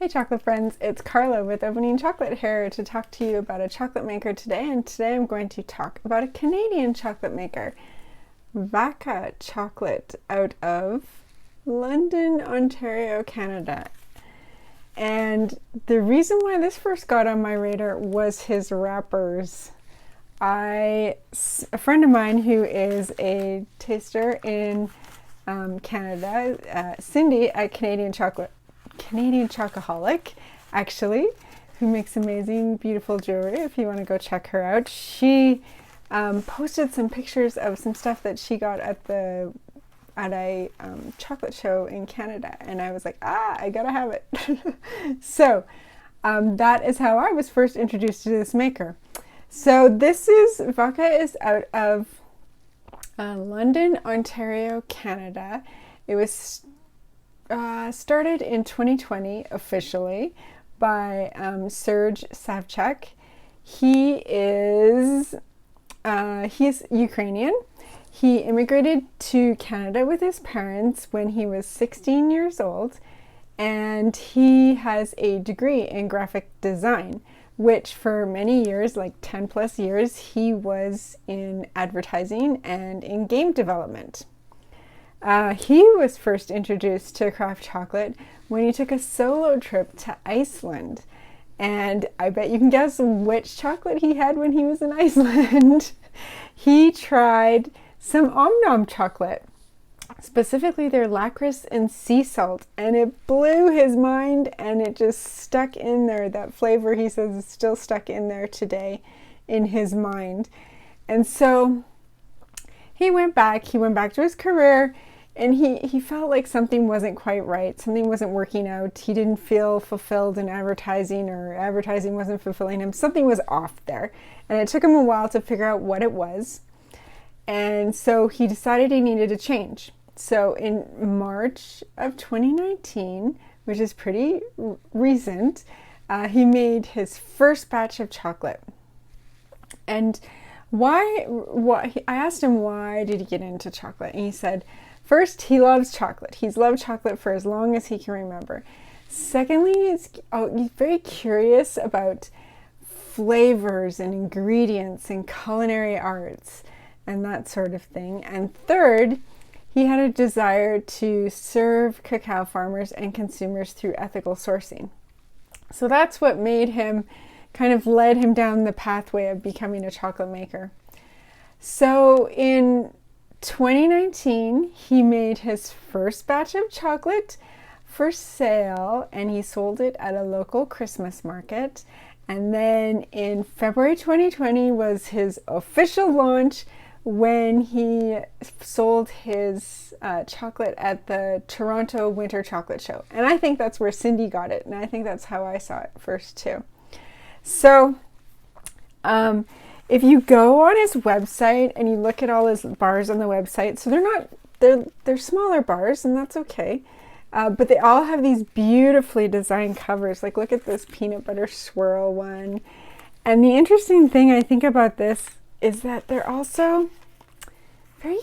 Hey chocolate friends, it's Carla with Opening Chocolate here to talk to you about a chocolate maker today, and today I'm going to talk about a Canadian chocolate maker, Vaka Chocolate out of London, Ontario, Canada. And the reason why this first got on my radar was his wrappers. A friend of mine who is a taster in Canada, Cindy at Canadian Chocoholic, actually, who makes amazing, beautiful jewelry. If you want to go check her out, she posted some pictures of some stuff that she got at a chocolate show in Canada, and I was like, I gotta have it. So that is how I was first introduced to this maker. So Vaka is out of London, Ontario, Canada. It was started in 2020 officially by Serge Savchuck. He's Ukrainian. He immigrated to Canada with his parents when he was 16 years old, and he has a degree in graphic design, which for many years, like 10 plus years, he was in advertising and in game development. He was first introduced to craft chocolate when he took a solo trip to Iceland. And I bet you can guess which chocolate he had when he was in Iceland. He tried some Om chocolate, specifically their lacquerose and sea salt, and it blew his mind, and it just stuck in there. That flavor, he says, is still stuck in there today in his mind. And so he went back to his career, and he felt like something wasn't quite right. Something wasn't working out. He didn't feel fulfilled in advertising, or advertising wasn't fulfilling him. Something was off there. And it took him a while to figure out what it was. And so he decided he needed a change. So in March of 2019, which is pretty recent, he made his first batch of chocolate. And I asked him, why did he get into chocolate? And he said, first, he loves chocolate. He's loved chocolate for as long as he can remember. Secondly, he's very curious about flavors and ingredients and culinary arts and that sort of thing. And third, he had a desire to serve cacao farmers and consumers through ethical sourcing. So that's what led him down the pathway of becoming a chocolate maker. So in 2019, he made his first batch of chocolate for sale, and he sold it at a local Christmas market. And then in February 2020 was his official launch, when he sold his chocolate at the Toronto Winter Chocolate Show. And I think that's where Cindy got it, and I think that's how I saw it first too. So if you go on his website and you look at all his bars on the website, so they're smaller bars, and that's okay. But they all have these beautifully designed covers. Like, look at this peanut butter swirl one. And the interesting thing I think about this is that they're also very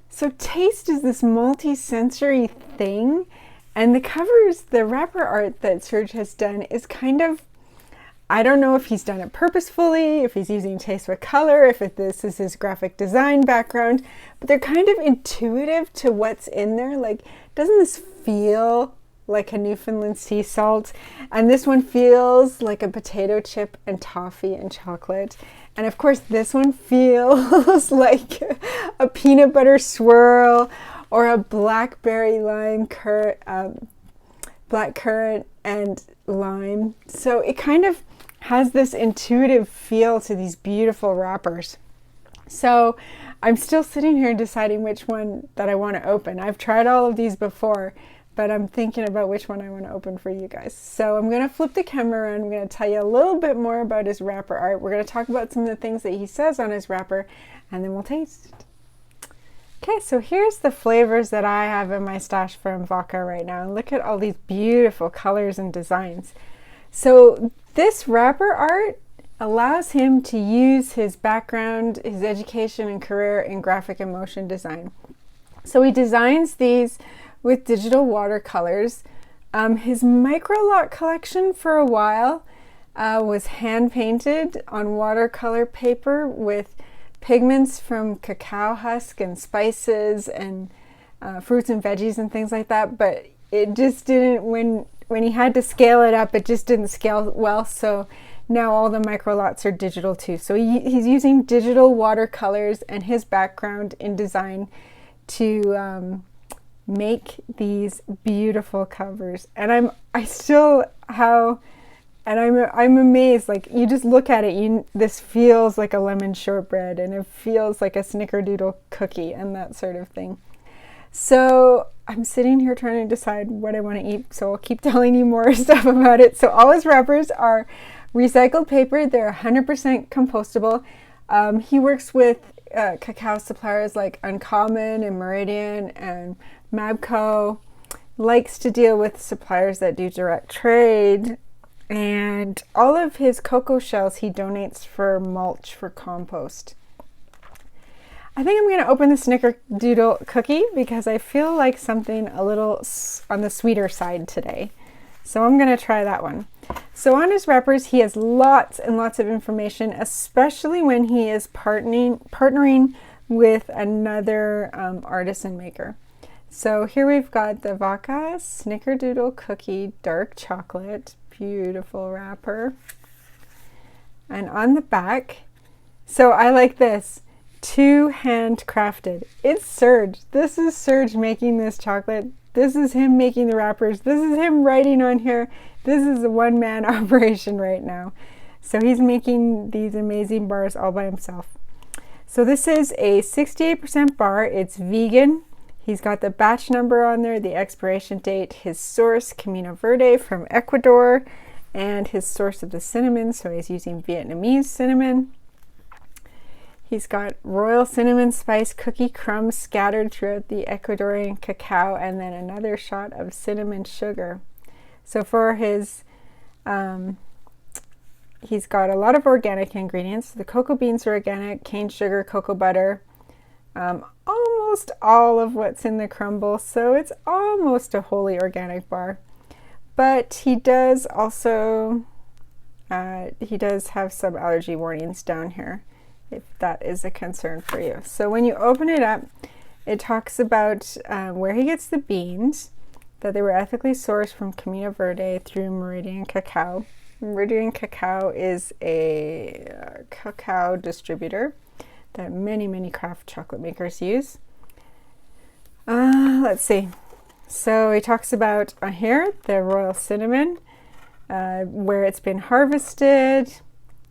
so taste is this multi-sensory thing, and the wrapper art that Serge has done is I don't know if he's done it purposefully, if he's using taste with color, if this is his graphic design background, but they're kind of intuitive to what's in there. Like, doesn't this feel like a Newfoundland sea salt? And this one feels like a potato chip and toffee and chocolate. And of course, this one feels like a peanut butter swirl or a blackberry lime black currant and lime. So it kind of has this intuitive feel to these beautiful wrappers. So I'm still sitting here deciding which one that I want to open. I've tried all of these before, but I'm thinking about which one I want to open for you guys. So I'm going to flip the camera around. I'm going to tell you a little bit more about his wrapper art. We're going to talk about some of the things that he says on his wrapper, and then we'll taste. Okay, so here's the flavors that I have in my stash from Vaka right now. And look at all these beautiful colors and designs. So this wrapper art allows him to use his background, his education and career in graphic and motion design. So he designs these with digital watercolors His micro lot collection for a while was hand painted on watercolor paper with pigments from cacao husk and spices and fruits and veggies and things like that, but it just didn't, when he had to scale it up, it just didn't scale well, so now all the micro lots are digital too. So he's using digital watercolors and his background in design to make these beautiful covers. And I'm amazed, like, you just look at it, this feels like a lemon shortbread and it feels like a Snickerdoodle cookie and that sort of thing. So I'm sitting here trying to decide what I want to eat, so I'll keep telling you more stuff about it. So all his wrappers are recycled paper. They're 100% compostable. He works with cacao suppliers like Uncommon and Meridian and Mabco. Likes to deal with suppliers that do direct trade. And all of his cocoa shells he donates for mulch for compost. I think I'm going to open the Snickerdoodle cookie because I feel like something a little on the sweeter side today. So I'm going to try that one. So on his wrappers, he has lots and lots of information, especially when he is partnering with another artisan maker. So here we've got the Vaka Snickerdoodle cookie, dark chocolate, beautiful wrapper. And on the back, so I like this, 2 handcrafted. It's Serge. This is Serge making this chocolate. This is him making the wrappers. This is him writing on here. This is a one-man operation right now. So he's making these amazing bars all by himself. So this is a 68% bar. It's vegan. He's got the batch number on there, the expiration date, his source, Camino Verde from Ecuador, and his source of the cinnamon. So he's using Vietnamese cinnamon. He's got royal cinnamon spice cookie crumbs scattered throughout the Ecuadorian cacao, and then another shot of cinnamon sugar. So for his, he's got a lot of organic ingredients. The cocoa beans are organic, cane sugar, cocoa butter, almost all of what's in the crumble. So it's almost a wholly organic bar. But he does also, he does have some allergy warnings down here, if that is a concern for you. So when you open it up, it talks about where he gets the beans, that they were ethically sourced from Camino Verde through Meridian Cacao. Meridian Cacao is a cacao distributor that many craft chocolate makers use. Let's see. So he talks about here the royal cinnamon, where it's been harvested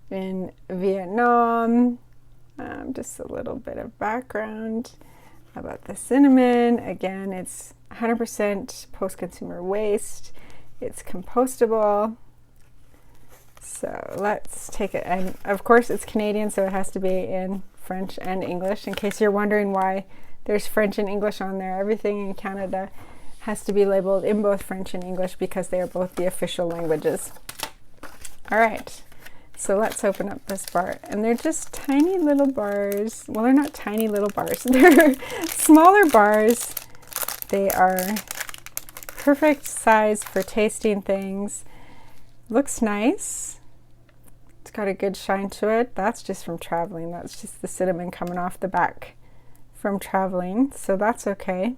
in Vietnam. Just a little bit of background about the cinnamon. Again, it's 100% post-consumer waste. It's compostable. So let's take it. And of course it's Canadian, so it has to be in French and English. In case you're wondering why there's French and English on there, everything in Canada has to be labeled in both French and English because they are both the official languages. All right. So let's open up this bar, and they're just tiny little bars. Well, they're not tiny little bars. They're smaller bars. They are perfect size for tasting things. Looks nice. It's got a good shine to it. That's just from traveling. That's just the cinnamon coming off the back from traveling. So that's okay.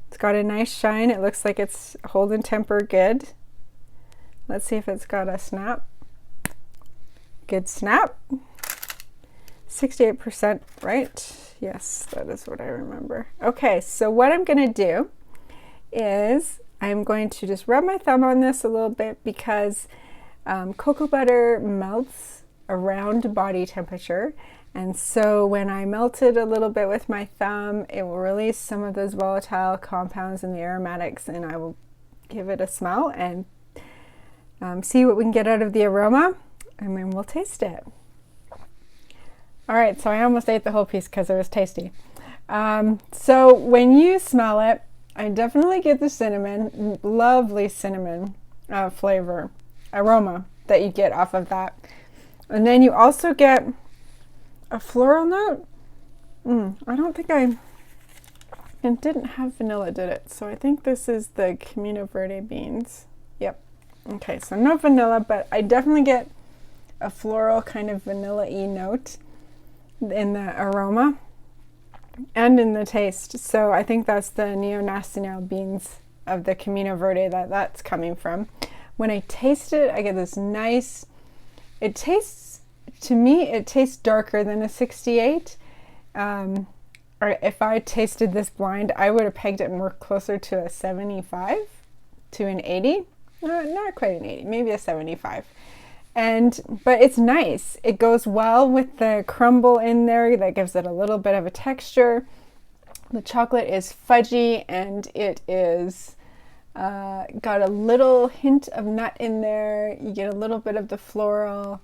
It's got a nice shine. It looks like it's holding temper good. Let's see if it's got a snap. Good snap. 68%, right? Yes, that is what I remember. Okay, so what I'm going to do is I'm going to just rub my thumb on this a little bit because cocoa butter melts around body temperature. And so when I melt it a little bit with my thumb, it will release some of those volatile compounds and the aromatics, and I will give it a smell and see what we can get out of the aroma. And then we'll taste it. All right, so I almost ate the whole piece because it was tasty. So when you smell it, I definitely get the cinnamon, lovely cinnamon flavor, aroma that you get off of that. And then you also get a floral note. I don't think It didn't have vanilla, did it? So I think this is the Camino Verde beans. Yep. Okay, so no vanilla, but I definitely get a floral kind of vanilla-y note in the aroma and in the taste. So I think that's the Neo-Nacional beans of the Camino Verde that's coming from. When I taste it, I get this nice, it tastes, to me, it tastes darker than a 68. Or if I tasted this blind, I would have pegged it more closer to a 75 to an 80. Not quite an 80, maybe a 75. But it's nice. It goes well with the crumble in there. That gives it a little bit of a texture. The chocolate is fudgy and it is got a little hint of nut in there. You get a little bit of the floral.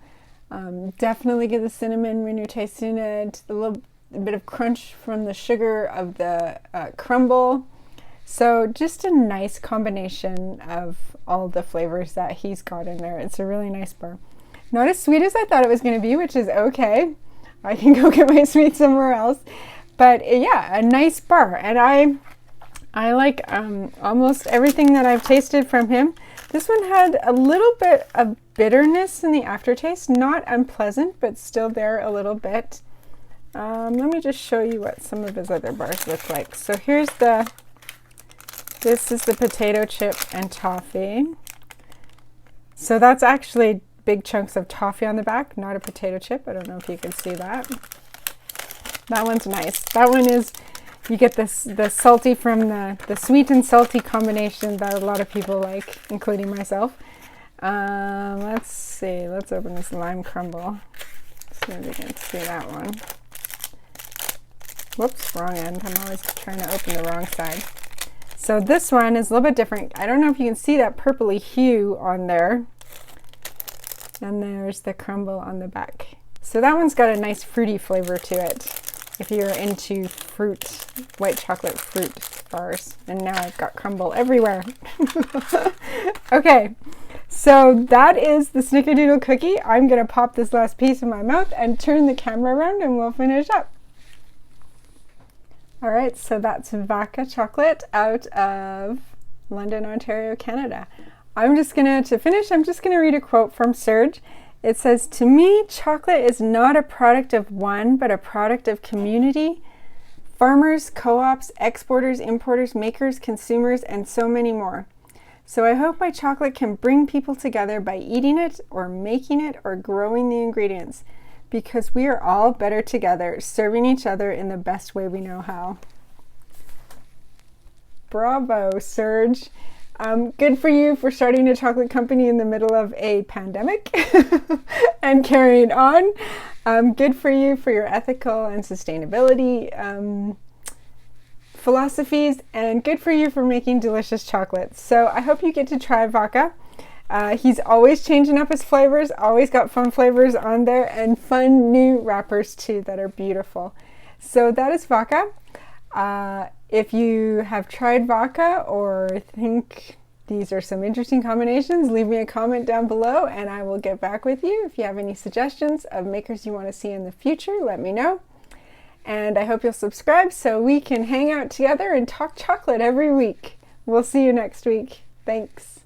Definitely get the cinnamon when you're tasting it. A bit of crunch from the sugar of the crumble. So just a nice combination of all the flavors that he's got in there. It's a really nice bar. Not as sweet as I thought it was going to be, which is okay. I can go get my sweet somewhere else. But yeah, a nice bar. And I like almost everything that I've tasted from him. This one had a little bit of bitterness in the aftertaste. Not unpleasant, but still there a little bit. Let me just show you what some of his other bars look like. So here's this is the potato chip and toffee. So that's actually big chunks of toffee on the back, not a potato chip. I don't know if you can see that. That one's nice. That one is, you get the salty from the sweet and salty combination that a lot of people like, including myself. Let's see, let's open this lime crumble. See if we can see that one. Whoops, wrong end. I'm always trying to open the wrong side. So this one is a little bit different. I don't know if you can see that purpley hue on there. And there's the crumble on the back. So that one's got a nice fruity flavor to it, if you're into fruit, white chocolate fruit bars. And now I've got crumble everywhere. Okay, so that is the Snickerdoodle cookie. I'm gonna pop this last piece in my mouth and turn the camera around and we'll finish up. All right, so that's Vaka Chocolate out of London, Ontario, Canada. To finish, I'm just gonna read a quote from Serge. It says, "To me, chocolate is not a product of one, but a product of community. Farmers, co-ops, exporters, importers, makers, consumers, and so many more. So I hope my chocolate can bring people together by eating it or making it or growing the ingredients, because we are all better together, serving each other in the best way we know how." Bravo, Serge. Good for you for starting a chocolate company in the middle of a pandemic and carrying on. Good for you for your ethical and sustainability philosophies, and good for you for making delicious chocolates. So I hope you get to try Vaka. He's always changing up his flavors, always got fun flavors on there, and fun new wrappers too that are beautiful. So that is Vaka. If you have tried Vaka or think these are some interesting combinations, leave me a comment down below and I will get back with you. If you have any suggestions of makers you want to see in the future, let me know. And I hope you'll subscribe so we can hang out together and talk chocolate every week. We'll see you next week. Thanks.